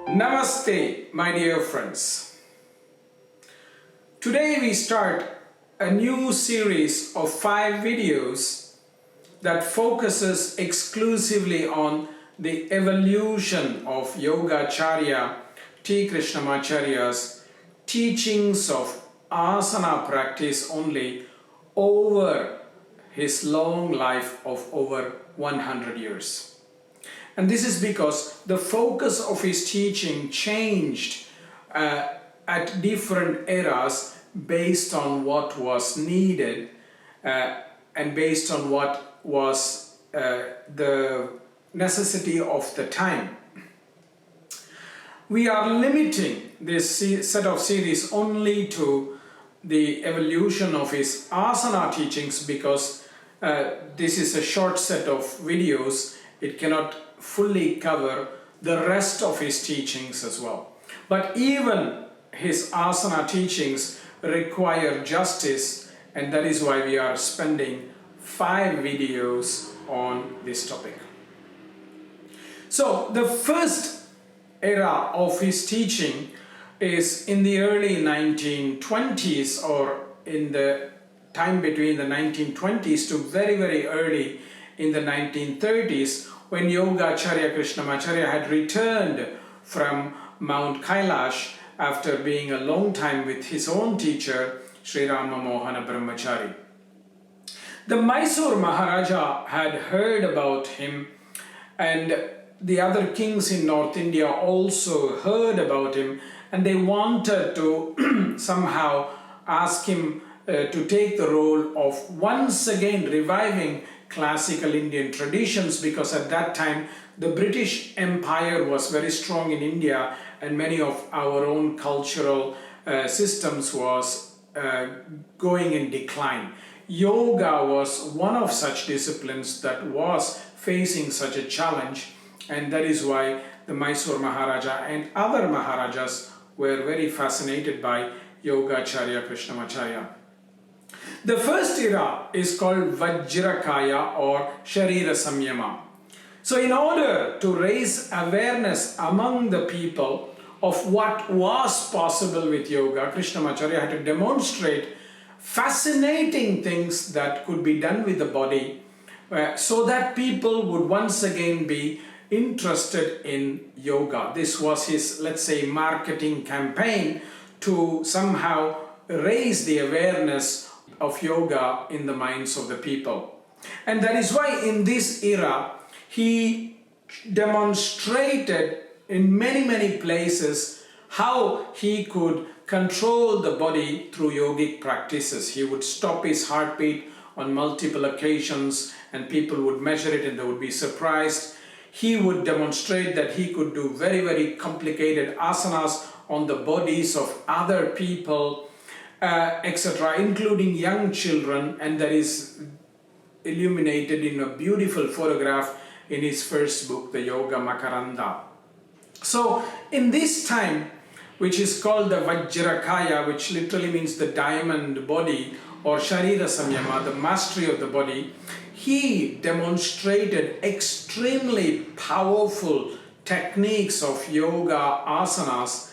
Namaste, my dear friends. Today we start a new series of 5 videos that focuses exclusively on the evolution of Yogacharya T Krishnamacharya's teachings of Āsana practice only over his long life of over 100 years. And this is because the focus of his teaching changed at different eras based on what was needed and based on what was the necessity of the time. We are limiting this set of series only to the evolution of his Āsana teachings because this is a short set of videos. It cannot fully cover the rest of his teachings as well. But even his Āsana teachings require justice, and that is why we are spending 5 videos on this topic. So the first era of his teaching is in the early 1920s, or in the time between the 1920s to very early in the 1930s, when Yogacharya Krishnamacharya had returned from Mount Kailash after being a long time with his own teacher, Sri Rama Mohana Brahmachari. The Mysore Maharaja had heard about him, and the other kings in North India also heard about him, and they wanted to somehow ask him to take the role of once again reviving classical Indian traditions, because at that time the British Empire was very strong in India and many of our own cultural systems was going in decline. Yoga was one of such disciplines that was facing such a challenge, and that is why the Mysore Maharaja and other Maharajas were very fascinated by Yogacharya Krishnamacharya. The first era is called Vajrakāya or Sharira Samyama. So in order to raise awareness among the people of what was possible with yoga, Krishnamacharya had to demonstrate fascinating things that could be done with the body so that people would once again be interested in yoga. This was his, let's say, marketing campaign to somehow raise the awareness of yoga in the minds of the people. And that is why in this era he demonstrated in many places how he could control the body through yogic practices. He would stop his heartbeat on multiple occasions and people would measure it and they would be surprised. He would demonstrate that he could do very complicated asanas on the bodies of other people, etc., including young children, and that is illuminated in a beautiful photograph in his first book, the Yoga Makaranda. So in this time, which is called the Vajrakāya, which literally means the diamond body, or Sharira Samyama, the mastery of the body, he demonstrated extremely powerful techniques of yoga asanas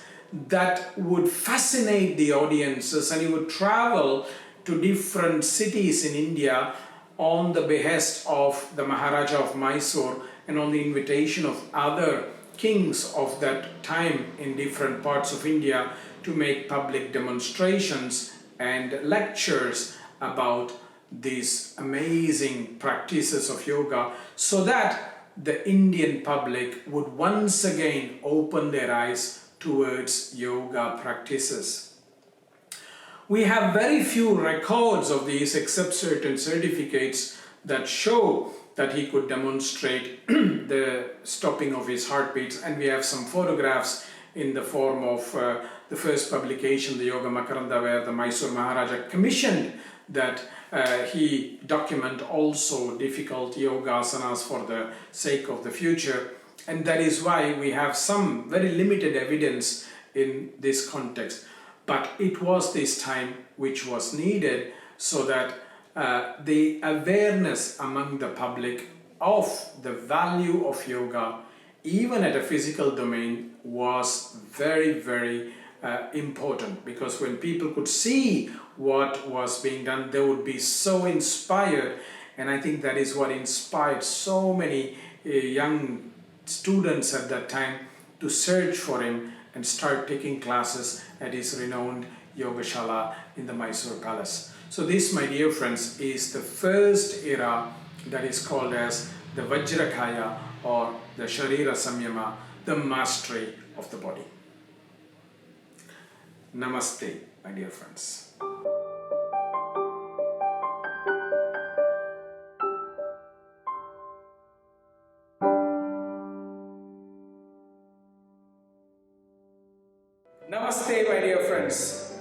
that would fascinate the audiences, and he would travel to different cities in India on the behest of the Maharaja of Mysore and on the invitation of other kings of that time in different parts of India to make public demonstrations and lectures about these amazing practices of yoga, so that the Indian public would once again open their eyes towards yoga practices. We have very few records of these except certain certificates that show that he could demonstrate the stopping of his heartbeats, and we have some photographs in the form of the first publication, the Yoga Makaranda, where the Mysore Maharaja commissioned that he document also difficult yoga asanas for the sake of the future. And that is why we have some very limited evidence in this context. But it was this time which was needed so that the awareness among the public of the value of yoga, even at a physical domain, was very, very important, because when people could see what was being done, they would be so inspired, and I think that is what inspired so many young students at that time to search for him and start taking classes at his renowned Yogashala in the Mysore Palace. So this, my dear friends, is the first era that is called as the Vajrakaya, or the Sharira Samyama, the mastery of the body. Namaste, my dear friends. Namaste, my dear friends.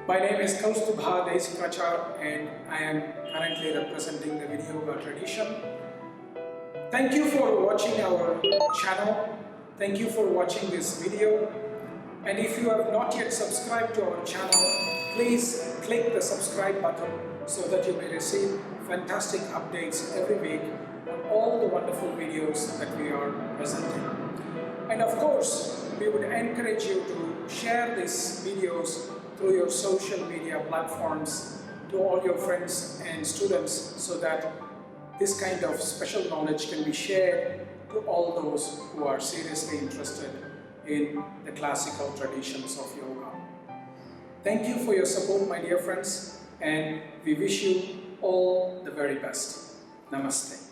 My name is Kausthub Desikachar and I am currently representing the Viniyoga tradition. Thank you for watching our channel. Thank you for watching this video. And if you have not yet subscribed to our channel, please click the subscribe button so that you may receive fantastic updates every week on all the wonderful videos that we are presenting. And of course, we would encourage you to share these videos through your social media platforms to all your friends and students, so that this kind of special knowledge can be shared to all those who are seriously interested in the classical traditions of yoga. Thank you for your support, my dear friends, and we wish you all the very best. Namaste.